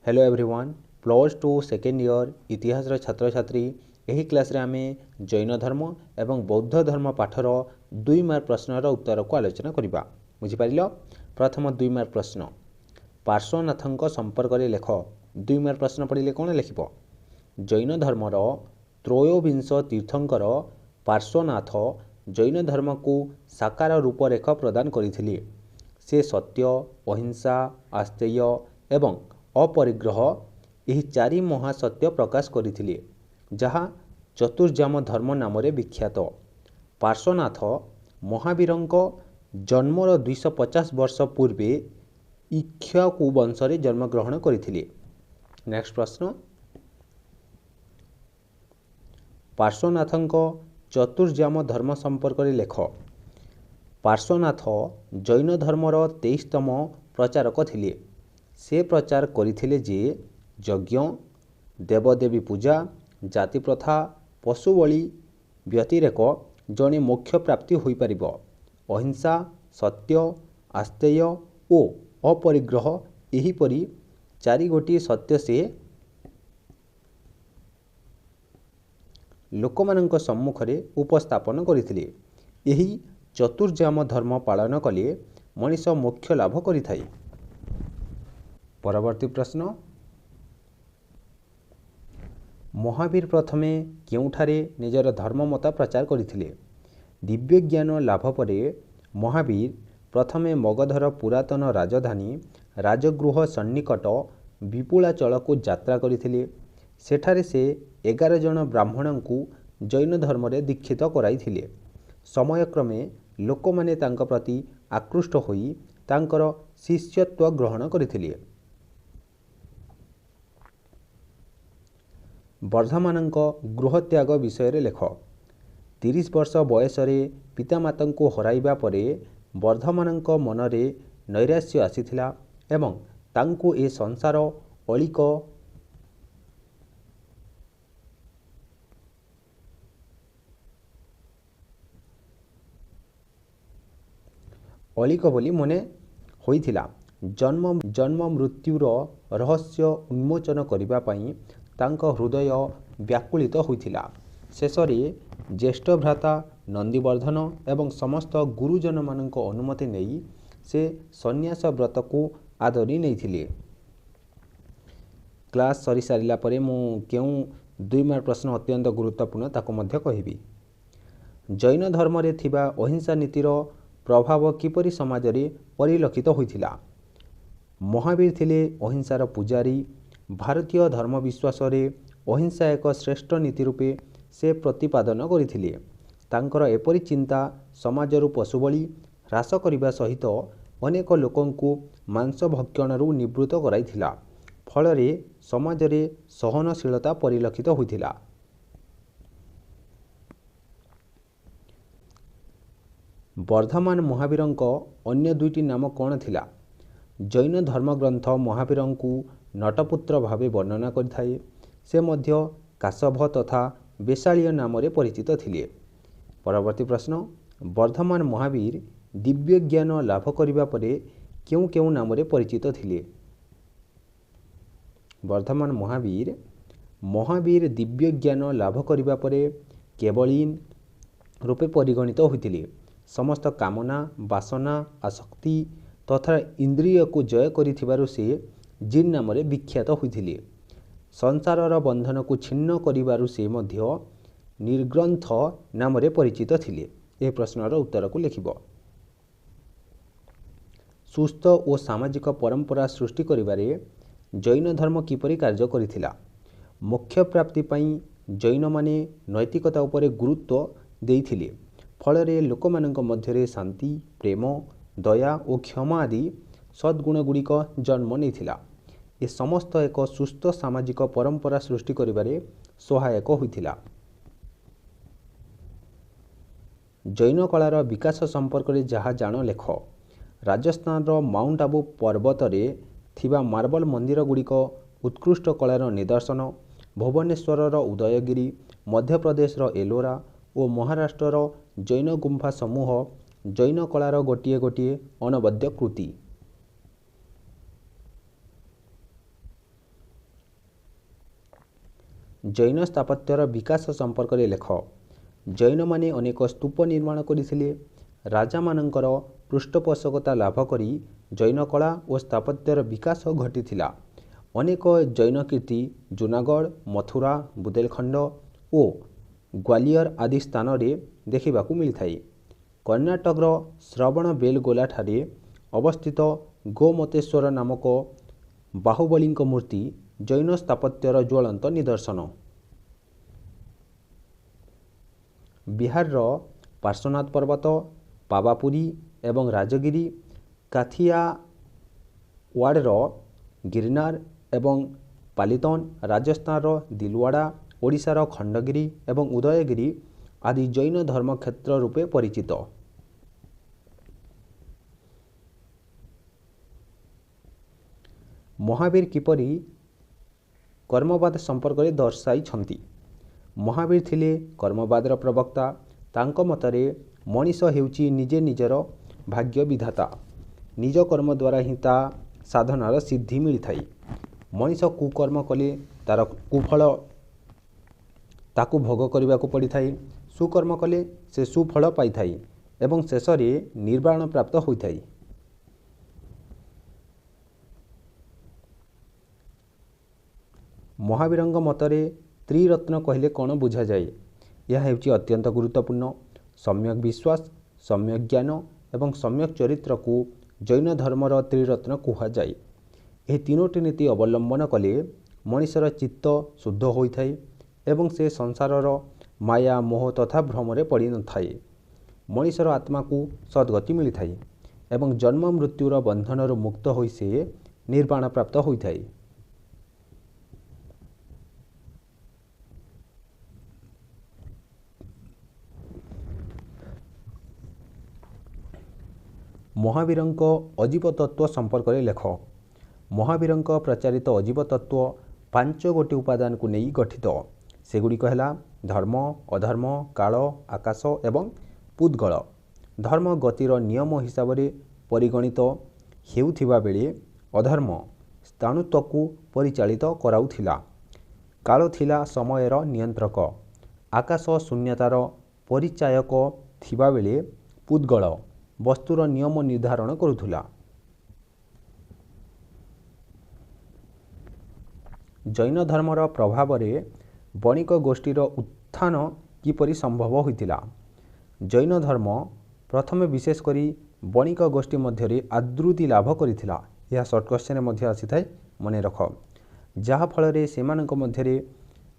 Hello everyone plus two second year इतिहास छात्र छात्री यही क्लास रे आमे जैन धर्म एवं बौद्ध धर्म पाठर 2 मार्क प्रश्नर उत्तर को आलोचना करिबा। बुझि पारिलो। प्रथम 2 मार्क प्रश्न पार्श्वनाथଙ୍କ संपर्क रे लेख। 2 मार्क प्रश्न पढ़िले कोन लिखिबो? जैन धर्मर त्रयोविंश तीर्थंकर पार्श्वनाथ जैन धर्म को साकार रूपरेख प्रदान करिथिले। से सत्य, अहिंसा, आस्तेय एवं अपरिग्रह यही 4 महासत्य प्रकाश करथिले, जहा चतुर्जाम धर्म नाम रे विख्यात। पार्श्वनाथ महावीरଙ୍କ जन्मर 250 वर्ष पूर्वे इक्ष्वाकु वंशरे जन्मग्रहण करथिले। नेक्स्ट प्रश्न पार्श्वनाथଙ୍କ चतुर्जाम धर्म संपर्क रे लेख। पार्श्वनाथ जैन धर्मर 23तम प्रचारक थिले। से प्रचार करथिले जे यज्ञ, देवदेवी पूजा, जाति प्रथा, पशु बलि व्यतिरेक जणे मोक्ष प्राप्ति होई परिबो। अहिंसा, सत्य, आस्तेय ओ अपरिग्रह एहीपरि 4 गोटी सत्य से लोकमानंक सम्मुखरे उपस्थापन करथिले। एही चतुर्जाम धर्म पालन कले मनीष मोक्ष लाभ करिथाय। परवर्ती प्रश्न महावीर प्रथमे केउठारे निजर धर्ममत प्रचार करथिले? दिव्य ज्ञान लाभ परे महावीर प्रथमे मगधर पुरातन राजधानी राजगृह सन्निकट विपुलाचल को यात्रा करथिले। सेठारे से 11 जन ब्राह्मणଙ୍କୁ जैन धर्म रे दीक्षित कराइथिले। समयक्रमे लोकमाने तांक प्रति आकृष्ट होई तांकर शिष्यत्व ग्रहण करथिले। वर्धमानଙ୍କ गृहत्याग विषय रे लेख। 30 वर्ष बयस रे पितामाता को हराइबा परे वर्धमानଙ୍କ मनरे नैराश्य आसीथिला एवं तांको ए संसार अलिक बोली मने होइथिला। जन्म मृत्युर रहस्य उन्मोचन करिबा पई तांको हृदय व्याकुलित होइथिला। शेषरे ज्येष्ठ भ्राता नंदीवर्धन एवं समस्त गुरुजन मानक अनुमति नेई से सन्यास व्रत को आदरी नैथिले। क्लास सरी सारिला परे मु केउ 2 मार्क प्रश्न अत्यंत गुरुत्वपूर्ण ताको मध्य कहिबी। जैन धर्म रे थिबा अहिंसा नीतिर प्रभाव किपरि समाज रे परिलक्षित होइथिला? महावीर थिले अहिंसार पुजारी। भारतीय धर्म विश्वास रे अहिंसा एक श्रेष्ठ नीति रूपे से प्रतिपादन करथिले। तांकर एपरि चिंता समाजरु पशुबली ह्रास करिबा सहित अनेक लोकंकु मांस भक्षणरू निवृत्त कराइथिला। फलरे समाज रे सहनशीलता परिलक्षित होइथिला। वर्धमान महावीरଙ୍କ अन्य 2टी नाम कोन थिला? जैन धर्मग्रंथ महावीरଙ୍କୁ नटपुत्र भावे वर्णना करिथाए। से मध्य काशभ तथा बेशाळीय नाम रे परिचित थिले। परवर्ती प्रश्न वर्धमान महावीर दिव्य ज्ञान लाभ करिबा परे केउ केउ नाम रे परिचित थिले? वर्धमान महावीर दिव्य ज्ञान लाभ करिबा परे केवलीन रूपे परिगणित होइथिले। समस्त कामना, वासना, आसक्ति तथा इंद्रिय को जय करिथिबारु से जिन नाम रे विख्यात होइथिले। संसारर बंधन को छिन्न करिबारु से मध्य निर्ग्रंथ नाम रे परिचित थिले। ए प्रश्नर उत्तर को लिखिबो। सुस्थ और सामाजिक परंपरा सृष्टि करिबारे जैन धर्म किपरि कार्य करिथिला? मोक्ष प्राप्ति पई जैन माने नैतिकता उपरे गुरुत्व देइथिले। फलरे लोकमानंक मध्यरे शांति, प्रेम, दया और क्षमा आदि सद्गुण गुड़िक जन्म नेथिला। ए समस्त एक सुस्थ सामाजिक परंपरा सृष्टि करिबारे सहायक होइथिला। जैन कलार विकास संपर्क रे जहा जान लेख। राजस्थान रो माउंट आबू पर्वत रे थिबा मार्बल मंदिर गुड़िक उत्कृष्ट कलार निदर्शन। भुवनेश्वर रो उदयगिरी, मध्य प्रदेश रो एलोरा और महाराष्ट्र रो जैन गुंफा समूह जैन कलार गोटिए गोटिए अनवद्य कृति। ଜୈନ ସ୍ଥାପତ୍ୟର ବିକାଶ ସମ୍ପର୍କରେ ଲେଖ। ଜୈନମାନେ ଅନେକ ସ୍ତୂପ ନିର୍ମାଣ କରିଥିଲେ। ରାଜାମାନଙ୍କର ପୃଷ୍ଠପୋଷକତା ଲାଭ କରି ଜୈନ କଳା ଓ ସ୍ଥାପତ୍ୟର ବିକାଶ ଘଟିଥିଲା। ଅନେକ ଜୈନ କୀର୍ତ୍ତି ଜୁନାଗଡ଼, ମଥୁରା, ବୁନ୍ଦେଲଖଣ୍ଡ ଓ ଗ୍ୱାଲିୟର ଆଦି ସ୍ଥାନରେ ଦେଖିବାକୁ ମିଳିଥାଏ। କର୍ଣ୍ଣାଟକର ଶ୍ରବଣବେଲଗୋଲାଠାରେ ଅବସ୍ଥିତ ଗୋମତେଶ୍ୱର ନାମକ ବାହୁବଳୀଙ୍କ ମୂର୍ତ୍ତି ଜୈନ ସ୍ଥାପତ୍ୟର ଜ୍ୱଳନ୍ତ ନିଦର୍ଶନ। ବିହାରର ପାର୍ଶ୍ୱନାଥ ପର୍ବତ, ପାବାପୁରୀ ଏବଂ ରାଜଗିରି, କାଥିୟାୱାଡ଼ର ଗିରନାର ଏବଂ ପାଲିତନ, ରାଜସ୍ଥାନର ଦିଲୱାଡ଼ା, ଓଡ଼ିଶାର ଖଣ୍ଡଗିରି ଏବଂ ଉଦୟଗିରି ଆଦି ଜୈନ ଧର୍ମକ୍ଷେତ୍ର ରୂପେ ପରିଚିତ। ମହାବୀର କିପରି କର୍ମବାଦ ସମ୍ପର୍କରେ ଦର୍ଶାଇଛନ୍ତି? ମହାବୀର ଥିଲେ କର୍ମବାଦର ପ୍ରବକ୍ତା। ତାଙ୍କ ମତରେ ମଣିଷ ହେଉଛି ନିଜେ ନିଜର ଭାଗ୍ୟ ବିଧାତା। ନିଜ କର୍ମ ଦ୍ୱାରା ହିଁ ତା ସାଧନାର ସିଦ୍ଧି ମିଳିଥାଏ। ମଣିଷ କୁକର୍ମ କଲେ ତାର କୁଫଳ ତାକୁ ଭୋଗ କରିବାକୁ ପଡ଼ିଥାଏ। ସୁକର୍ମ କଲେ ସେ ସୁଫଳ ପାଇଥାଏ ଏବଂ ଶେଷରେ ନିର୍ବାଣ ପ୍ରାପ୍ତ ହୋଇଥାଏ। ମହାବୀରଙ୍କ ମତରେ ତ୍ରିରତ୍ନ କହିଲେ କ'ଣ ବୁଝାଯାଏ? ଏହା ହେଉଛି ଅତ୍ୟନ୍ତ ଗୁରୁତ୍ୱପୂର୍ଣ୍ଣ। ସମ୍ୟକ୍ ବିଶ୍ୱାସ, ସମ୍ୟକ୍ ଜ୍ଞାନ ଏବଂ ସମ୍ୟକ୍ ଚରିତ୍ରକୁ ଜୈନ ଧର୍ମର ତ୍ରିରତ୍ନ କୁହାଯାଏ। ଏହି ତିନୋଟି ନୀତି ଅବଲମ୍ବନ କଲେ ମଣିଷର ଚିତ୍ତ ଶୁଦ୍ଧ ହୋଇଥାଏ ଏବଂ ସେ ସଂସାରର ମାୟା, ମୋହ ତଥା ଭ୍ରମରେ ପଡ଼ିନଥାଏ। ମଣିଷର ଆତ୍ମାକୁ ସଦ୍ଗତି ମିଳିଥାଏ ଏବଂ ଜନ୍ମ ମୃତ୍ୟୁର ବନ୍ଧନରୁ ମୁକ୍ତ ହୋଇ ସେ ନିର୍ବାଣ ପ୍ରାପ୍ତ ହୋଇଥାଏ। ମହାବୀରଙ୍କ ଅଜୀବ ତତ୍ତ୍ୱ ସମ୍ପର୍କରେ ଲେଖ। ମହାବୀରଙ୍କ ପ୍ରଚାରିତ ଅଜୀବ ତତ୍ତ୍ୱ 5 ଗୋଟି ଉପାଦାନକୁ ନେଇ ଗଠିତ। ସେଗୁଡ଼ିକ ହେଲା ଧର୍ମ, ଅଧର୍ମ, କାଳ, ଆକାଶ ଏବଂ ପୁଦ୍ଗଳ। ଧର୍ମ ଗତିର ନିୟମ ହିସାବରେ ପରିଗଣିତ ହେଉଥିବା ବେଳେ ଅଧର୍ମ ସ୍ଥାଣୁତ୍ୱକୁ ପରିଚାଳିତ କରାଉଥିଲା। କାଳ ଥିଲା ସମୟର ନିୟନ୍ତ୍ରକ। ଆକାଶ ଶୂନ୍ୟତାର ପରିଚାୟକ ଥିବାବେଳେ ପୁଦ୍ଗଳ ବସ୍ତୁର ନିୟମ ନିର୍ଦ୍ଧାରଣ କରୁଥିଲା। ଜୈନ ଧର୍ମର ପ୍ରଭାବରେ ବଣିକ ଗୋଷ୍ଠୀର ଉତ୍ଥାନ କିପରି ସମ୍ଭବ ହୋଇଥିଲା? ଜୈନ ଧର୍ମ ପ୍ରଥମେ ବିଶେଷ କରି ବଣିକ ଗୋଷ୍ଠୀ ମଧ୍ୟରେ ଆଦୃତି ଲାଭ କରିଥିଲା। ଏହା ସର୍ଟ କ୍ୱେଶ୍ଚନରେ ମଧ୍ୟ ଆସିଥାଏ, ମନେ ରଖ। ଯାହାଫଳରେ ସେମାନଙ୍କ ମଧ୍ୟରେ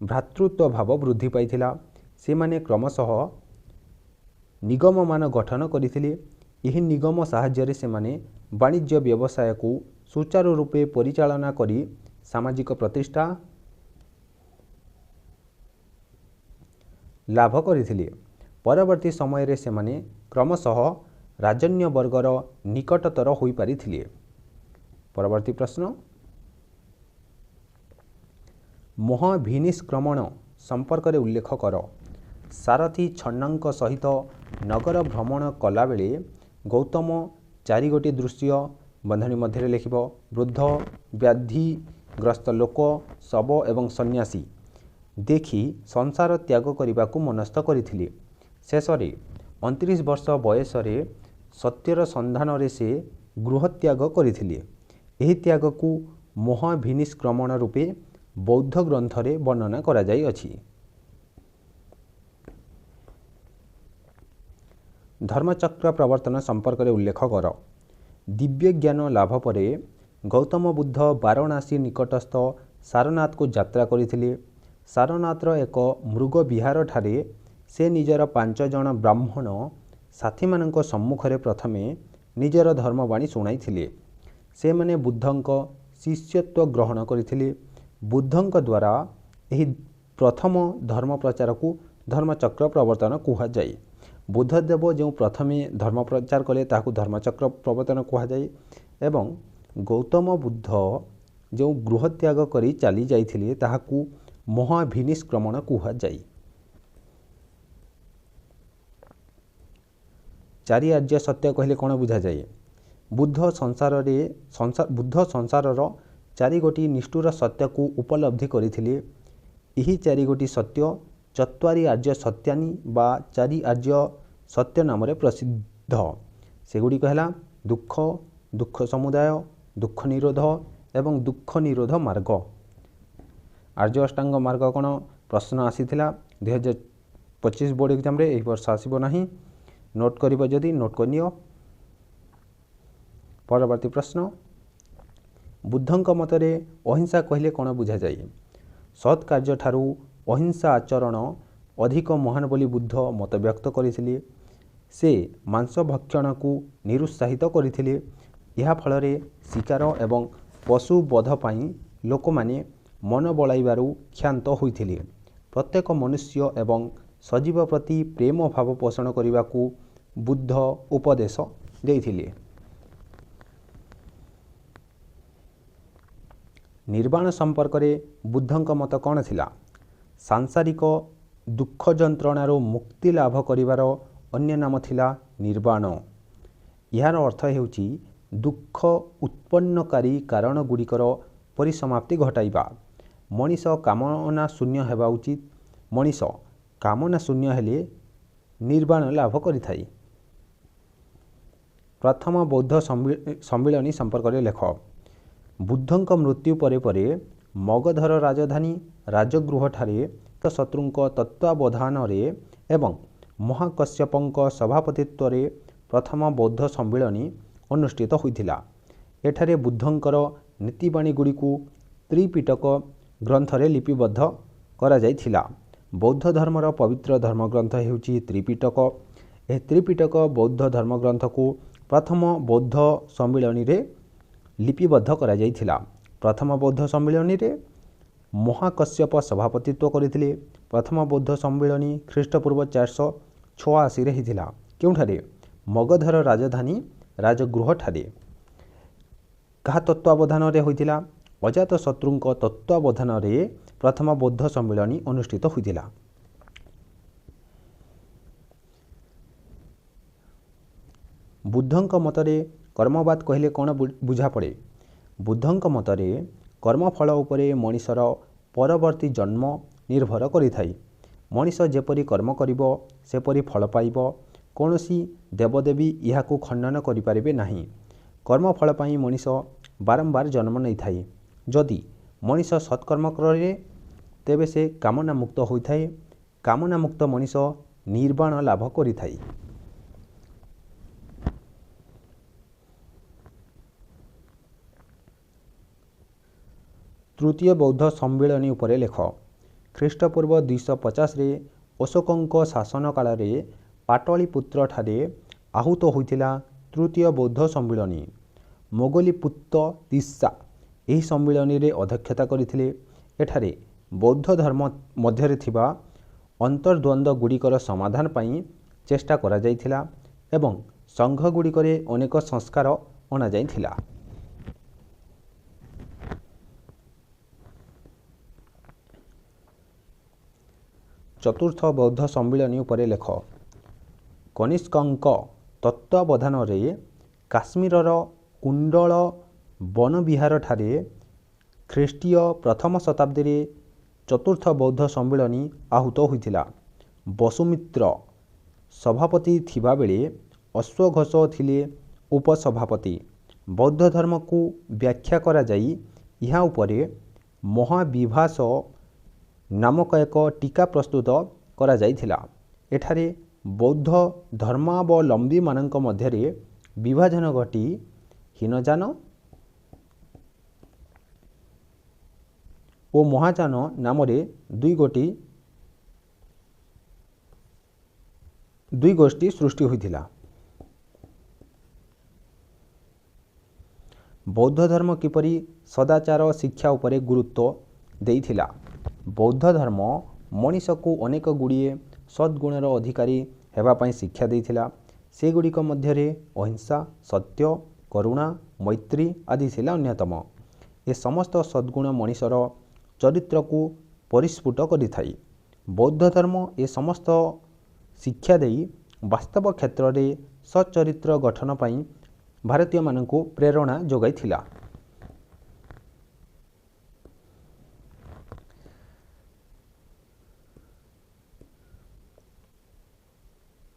ଭ୍ରାତୃତ୍ୱ ଭାବ ବୃଦ୍ଧି ପାଇଥିଲା। ସେମାନେ କ୍ରମଶଃ ନିଗମମାନ ଗଠନ କରିଥିଲେ। ଏହି ନିଗମ ସାହାଯ୍ୟରେ ସେମାନେ ବାଣିଜ୍ୟ ବ୍ୟବସାୟକୁ ସୁଚାରୁ ରୂପେ ପରିଚାଳନା କରି ସାମାଜିକ ପ୍ରତିଷ୍ଠା ଲାଭ କରିଥିଲେ। ପରବର୍ତ୍ତୀ ସମୟରେ ସେମାନେ କ୍ରମଶଃ ରାଜନ୍ୟ ବର୍ଗର ନିକଟତର ହୋଇପାରିଥିଲେ। ପରବର୍ତ୍ତୀ ପ୍ରଶ୍ନ, ମହାଭିନିଷ୍କ୍ରମଣ ସମ୍ପର୍କରେ ଉଲ୍ଲେଖ କର। ସାରଥୀ ଛନ୍ନଙ୍କ ସହିତ ନଗର ଭ୍ରମଣ କଲାବେଳେ ଗୌତମ 4 ଗୋଟି ଦୃଶ୍ୟ ବନ୍ଧନୀ ମଧ୍ୟରେ ଲେଖିବ। ବୃଦ୍ଧ, ବ୍ୟାଧିଗ୍ରସ୍ତ ଲୋକ, ଶବ ଏବଂ ସନ୍ନ୍ୟାସୀ ଦେଖି ସଂସାର ତ୍ୟାଗ କରିବାକୁ ମନସ୍ଥ କରିଥିଲେ। ଶେଷରେ 29 ବର୍ଷ ବୟସରେ ସତ୍ୟର ସନ୍ଧାନରେ ସେ ଗୃହତ୍ୟାଗ କରିଥିଲେ। ଏହି ତ୍ୟାଗକୁ ମହାଭିନିଷ୍କ୍ରମଣ ରୂପେ ବୌଦ୍ଧ ଗ୍ରନ୍ଥରେ ବର୍ଣ୍ଣନା କରାଯାଇଅଛି। ଧର୍ମଚକ୍ର ପ୍ରବର୍ତ୍ତନ ସମ୍ପର୍କରେ ଉଲ୍ଲେଖ କର। ଦିବ୍ୟ ଜ୍ଞାନ ଲାଭ ପରେ ଗୌତମ ବୁଦ୍ଧ ବାରାଣସୀ ନିକଟସ୍ଥ ସାରନାଥକୁ ଯାତ୍ରା କରିଥିଲେ। ସାରନାଥର ଏକ ମୃଗ ବିହାରଠାରେ ସେ ନିଜର 5 ଜଣ ବ୍ରାହ୍ମଣ ସାଥୀମାନଙ୍କ ସମ୍ମୁଖରେ ପ୍ରଥମେ ନିଜର ଧର୍ମବାଣୀ ଶୁଣାଇଥିଲେ। ସେମାନେ ବୁଦ୍ଧଙ୍କ ଶିଷ୍ୟତ୍ୱ ଗ୍ରହଣ କରିଥିଲେ। ବୁଦ୍ଧଙ୍କ ଦ୍ୱାରା ଏହି ପ୍ରଥମ ଧର୍ମ ପ୍ରଚାରକୁ ଧର୍ମଚକ୍ର ପ୍ରବର୍ତ୍ତନ କୁହାଯାଏ। ବୁଦ୍ଧଦେବ ଯେଉଁ ପ୍ରଥମେ ଧର୍ମ ପ୍ରଚାର କଲେ ତାହାକୁ ଧର୍ମଚକ୍ର ପ୍ରବର୍ତ୍ତନ କୁହାଯାଏ ଏବଂ ଗୌତମ ବୁଦ୍ଧ ଯେଉଁ ଗୃହତ୍ୟାଗ କରି ଚାଲି ଯାଇଥିଲେ ତାହାକୁ ମହାଭିନିଷ୍କ୍ରମଣ କୁହାଯାଏ। 4 ଆର୍ଯ୍ୟ ସତ୍ୟ କହିଲେ କ'ଣ ବୁଝାଯାଏ? ବୁଦ୍ଧ ସଂସାରର 4 ଗୋଟି ନିଷ୍ଠୁର ସତ୍ୟକୁ ଉପଲବ୍ଧି କରିଥିଲେ। ଏହି ଚାରିଗୋଟି ସତ୍ୟ ଚତ୍ୱାରି ଆର୍ଯ୍ୟ ସତ୍ୟାନି ବା ଚାରି ଆର୍ଯ୍ୟ ସତ୍ୟ ନାମରେ ପ୍ରସିଦ୍ଧ। ସେଗୁଡ଼ିକ ହେଲା ଦୁଃଖ, ଦୁଃଖ ସମୁଦାୟ, ଦୁଃଖ ନିରୋଧ ଏବଂ ଦୁଃଖ ନିରୋଧ ମାର୍ଗ। ଆର୍ଯ୍ୟ ଅଷ୍ଟାଙ୍ଗ ମାର୍ଗ କ'ଣ? ପ୍ରଶ୍ନ ଆସିଥିଲା 2025 ବୋର୍ଡ଼ ଏକ୍ଜାମରେ, ଏହି ବର୍ଷ ଆସିବ ନାହିଁ। ନୋଟ୍ କରିବ ଯଦି ନୋଟ୍ କରିନିଅ। ପରବର୍ତ୍ତୀ ପ୍ରଶ୍ନ, ବୁଦ୍ଧଙ୍କ ମତରେ ଅହିଂସା କହିଲେ କ'ଣ ବୁଝାଯାଏ? ସତ୍ କାର୍ଯ୍ୟଠାରୁ ଅହିଂସା ଆଚରଣ ଅଧିକ ମହାନ ବୋଲି ବୁଦ୍ଧ ମତବ୍ୟକ୍ତ କରିଥିଲେ। ସେ ମାଂସ ଭକ୍ଷଣକୁ ନିରୁତ୍ସାହିତ କରିଥିଲେ। ଏହା ଫଳରେ ଶିକାର ଏବଂ ପଶୁ ବଧ ପାଇଁ ଲୋକମାନେ ମନ ବଳାଇବାରୁ କ୍ଷାନ୍ତ ହୋଇଥିଲେ। ପ୍ରତ୍ୟେକ ମନୁଷ୍ୟ ଏବଂ ସଜୀବ ପ୍ରତି ପ୍ରେମ ଭାବ ପୋଷଣ କରିବାକୁ ବୁଦ୍ଧ ଉପଦେଶ ଦେଇଥିଲେ। ନିର୍ବାଣ ସମ୍ପର୍କରେ ବୁଦ୍ଧଙ୍କ ମତ କ'ଣ ଥିଲା? ସାଂସାରିକ ଦୁଃଖ ଯନ୍ତ୍ରଣାରୁ ମୁକ୍ତି ଲାଭ କରିବାର ଅନ୍ୟ ନାମ ଥିଲା ନିର୍ବାଣ। ଏହାର ଅର୍ଥ ହେଉଛି ଦୁଃଖ ଉତ୍ପନ୍ନକାରୀ କାରଣ ଗୁଡ଼ିକର ପରିସମାପ୍ତି ଘଟାଇବା। ମଣିଷ କାମନା ଶୂନ୍ୟ ହେବା ଉଚିତ। ମଣିଷ କାମନା ଶୂନ୍ୟ ହେଲେ ନିର୍ବାଣ ଲାଭ କରିଥାଏ। ପ୍ରଥମ ବୌଦ୍ଧ ସମ୍ମିଳନୀ ସମ୍ପର୍କରେ ଲେଖ। ବୁଦ୍ଧଙ୍କ ମୃତ୍ୟୁ ପରେ ପରେ ମଗଧର ରାଜଧାନୀ ରାଜଗୃହଠାରେ ଶତ୍ରୁଙ୍କ ତତ୍ତ୍ୱାବଧାନରେ ଏବଂ ମହାକଶ୍ୟପଙ୍କ ସଭାପତିତ୍ୱରେ ପ୍ରଥମ ବୌଦ୍ଧ ସମ୍ମିଳନୀ ଅନୁଷ୍ଠିତ ହୋଇଥିଲା। ଏଠାରେ ବୁଦ୍ଧଙ୍କର ନୀତିବାଣୀଗୁଡ଼ିକୁ ତ୍ରିପିଟକ ଗ୍ରନ୍ଥରେ ଲିପିବଦ୍ଧ କରାଯାଇଥିଲା। ବୌଦ୍ଧ ଧର୍ମର ପବିତ୍ର ଧର୍ମଗ୍ରନ୍ଥ ହେଉଛି ତ୍ରିପିଟକ। ଏହି ତ୍ରିପିଟକ ବୌଦ୍ଧ ଧର୍ମଗ୍ରନ୍ଥକୁ ପ୍ରଥମ ବୌଦ୍ଧ ସମ୍ମିଳନୀରେ ଲିପିବଦ୍ଧ କରାଯାଇଥିଲା। ପ୍ରଥମ ବୌଦ୍ଧ ସମ୍ମିଳନୀରେ ମହାକଶ୍ୟପ ସଭାପତିତ୍ୱ କରିଥିଲେ। ପ୍ରଥମ ବୌଦ୍ଧ ସମ୍ମିଳନୀ ଖ୍ରୀଷ୍ଟପୂର୍ବ 486ରେ ହୋଇଥିଲା। କେଉଁଠାରେ? ମଗଧର ରାଜଧାନୀ ରାଜଗୃହଠାରେ। କାହା ତତ୍ତ୍ୱାବଧାନରେ ହୋଇଥିଲା? ଅଜାତଶତ୍ରୁଙ୍କ ତତ୍ତ୍ୱାବଧାନରେ ପ୍ରଥମ ବୌଦ୍ଧ ସମ୍ମିଳନୀ ଅନୁଷ୍ଠିତ ହୋଇଥିଲା। ବୁଦ୍ଧଙ୍କ ମତରେ କର୍ମବାଦ କହିଲେ କ'ଣ ବୁଝାପଡ଼େ? ବୁଦ୍ଧଙ୍କ ମତରେ କର୍ମଫଳ ଉପରେ ମଣିଷର ପରବର୍ତ୍ତୀ ଜନ୍ମ ନିର୍ଭର କରିଥାଏ। ମଣିଷ ଯେପରି କର୍ମ କରିବ ସେପରି ଫଳ ପାଇବ। କୌଣସି ଦେବଦେବୀ ଏହାକୁ ଖଣ୍ଡନ କରିପାରିବେ ନାହିଁ। କର୍ମଫଳ ପାଇଁ ମଣିଷ ବାରମ୍ବାର ଜନ୍ମ ନେଇଥାଏ। ଯଦି ମଣିଷ ସତ୍କର୍ମ କରେ ତେବେ ସେ କାମନାମୁକ୍ତ ହୋଇଥାଏ। କାମନାମୁକ୍ତ ମଣିଷ ନିର୍ବାଣ ଲାଭ କରିଥାଏ। ତୃତୀୟ ବୌଦ୍ଧ ସମ୍ମିଳନୀ ଉପରେ ଲେଖ। ଖ୍ରୀଷ୍ଟପୂର୍ବ 250ରେ ଅଶୋକଙ୍କ ଶାସନ କାଳରେ ପାଟଳିପୁତ୍ରଠାରେ ଆହୁତ ହୋଇଥିଲା ତୃତୀୟ ବୌଦ୍ଧ ସମ୍ମିଳନୀ। ମୋଗଲିପୁତ୍ତ ତିସ୍ସା ଏହି ସମ୍ମିଳନୀରେ ଅଧ୍ୟକ୍ଷତା କରିଥିଲେ। ଏଠାରେ ବୌଦ୍ଧ ଧର୍ମ ମଧ୍ୟରେ ଥିବା ଅନ୍ତର୍ଦ୍ୱନ୍ଦ୍ୱ ଗୁଡ଼ିକର ସମାଧାନ ପାଇଁ ଚେଷ୍ଟା କରାଯାଇଥିଲା ଏବଂ ସଂଘଗୁଡ଼ିକରେ ଅନେକ ସଂସ୍କାର ଅଣାଯାଇଥିଲା। ଚତୁର୍ଥ ବୌଦ୍ଧ ସମ୍ମିଳନୀ ଉପରେ ଲେଖ। କନିଷ୍କଙ୍କ ତତ୍ତ୍ୱାବଧାନରେ କାଶ୍ମୀରର କୁଣ୍ଡଳ ବନବିହାରଠାରେ ଖ୍ରୀଷ୍ଟୀୟ ପ୍ରଥମ ଶତାବ୍ଦୀରେ ଚତୁର୍ଥ ବୌଦ୍ଧ ସମ୍ମିଳନୀ ଆହୁତ ହୋଇଥିଲା। ବସୁମିତ୍ର ସଭାପତି ଥିବାବେଳେ ଅଶ୍ୱଘୋଷ ଥିଲେ ଉପସଭାପତି। ବୌଦ୍ଧ ଧର୍ମକୁ ବ୍ୟାଖ୍ୟା କରାଯାଇ ଏହା ଉପରେ ମହାବିଭାସ ନାମକ ଏକ ଟୀକା ପ୍ରସ୍ତୁତ କରାଯାଇଥିଲା। ଏଠାରେ ବୌଦ୍ଧ ଧର୍ମାବଲମ୍ବୀମାନଙ୍କ ମଧ୍ୟରେ ବିଭାଜନ ଘଟି ହୀନଯାନ ଓ ମହାଯାନ ନାମରେ ଦୁଇ ଗୋଷ୍ଠୀ ସୃଷ୍ଟି ହୋଇଥିଲା। ବୌଦ୍ଧ ଧର୍ମ କିପରି ସଦାଚାର ଶିକ୍ଷା ଉପରେ ଗୁରୁତ୍ୱ ଦେଇଥିଲା? ବୌଦ୍ଧ ଧର୍ମ ମଣିଷକୁ ଅନେକ ଗୁଡ଼ିଏ ସଦ୍ଗୁଣର ଅଧିକାରୀ ହେବା ପାଇଁ ଶିକ୍ଷା ଦେଇଥିଲା। ସେଗୁଡ଼ିକ ମଧ୍ୟରେ ଅହିଂସା, ସତ୍ୟ, କରୁଣା, ମୈତ୍ରୀ ଆଦି ଥିଲା ଅନ୍ୟତମ। ଏ ସମସ୍ତ ସଦ୍ଗୁଣ ମଣିଷର ଚରିତ୍ରକୁ ପରିସ୍ଫୁଟ କରିଥାଏ। ବୌଦ୍ଧ ଧର୍ମ ଏ ସମସ୍ତ ଶିକ୍ଷା ଦେଇ ବାସ୍ତବ କ୍ଷେତ୍ରରେ ସଚ୍ଚରିତ୍ର ଗଠନ ପାଇଁ ଭାରତୀୟମାନଙ୍କୁ ପ୍ରେରଣା ଯୋଗାଇଥିଲା।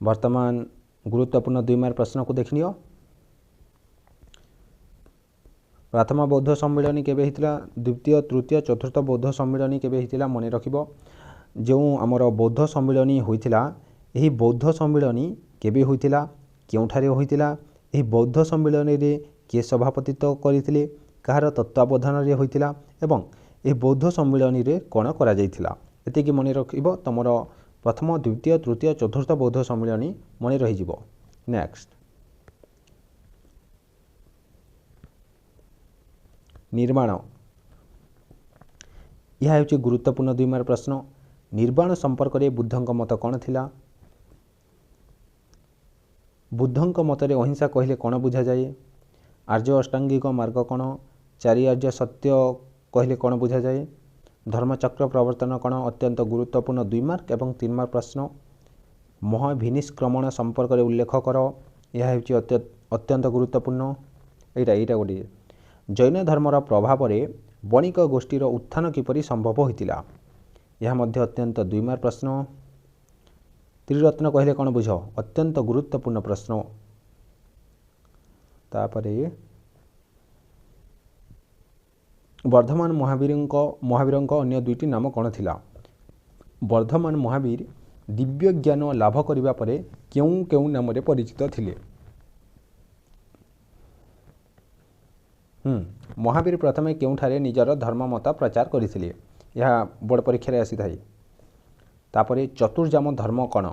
वर्तमान गुरुत्वपूर्ण 2 मार्क प्रश्न को देखनिय। प्रथम बौद्ध सम्मिलन केबे हितला, द्वितीय तृतीय चतुर्थ बौद्ध सम्मिलन केबे हितला मने रखिबो। जो आमर बौद्ध सम्मिलन होइतिला, एही बौद्ध सम्मिलन केबे होइतिला, केउठारे होइतिला, एही बौद्ध सम्मिलन रे के सभापतित्व करिथिले, कहार तत्वावधान रे होइतिला एवं एही बौद्ध सम्मिलन रे कोन करा जाइथिला, एतिकी मने रखिबो। तमरो प्रथम द्वितीय तृतीय चतुर्थ बौद्ध सम्मिलन मने रहि जिवो। नेक्स्ट निर्माण, यह हेउची गुरुत्वपूर्ण 2 मार्क प्रश्न। निर्वाण संपर्क रे बुद्धंक मत कोन थिला? बुद्धंक मतरे अहिंसा कहले कोन बुझा जाए? आर्य अष्टांगिक मार्ग कोन? चारि आर्य सत्य कहले कोन बुझा जाए? धर्मचक्र प्रवर्तन कोन? अत्यंत गुरुत्वपूर्ण 2 मार्क एवं 3 मार्क प्रश्न। महाभिनिष्क्रमण संपर्क रे उल्लेख कर, यह हेउची अत्यंत गुरुत्वपूर्ण। एटा गोटे जैन धर्मर प्रभाव रे बणिक गोष्ठीर उत्थान किपरि संभव होइतिला, यह मध्य अत्यंत 2 मार्क प्रश्न। त्रिरत्न कहले कोन बुझ? अत्यंत गुरुत्वपूर्ण प्रश्न। तापरे वर्धमान महावीरंक अन्य 2टी नाम कोन थिला? वर्धमान महावीर दिव्य ज्ञान लाभ करिबा परे केउ केउ नाम रे परिचित थिले? महावीर प्रथमे केउठारे निजर धर्म मत प्रचार करिथिले? यह बड़ परीक्षा रे आसी थाई। तापरे चतुर्जाम धर्म कोन?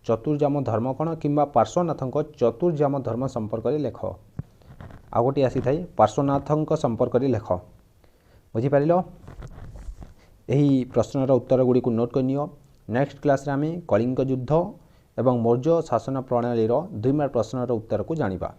चतुर्जाम धर्म कोन किंबा पार्श्वनाथंक चतुर्जाम धर्म संपर्क रे लेख। आ गोटी आसी थाई पार्श्वनाथंक संपर्क रे लेख। बुझी पारिलो? एही प्रश्नर उत्तर गुडी को नोट करनियो। नेक्स्ट क्लास रे आमे कलिंग युद्ध एवं मौर्य शासन प्रणाली रो 2 मार्क प्रश्नर उत्तर को जानिबा।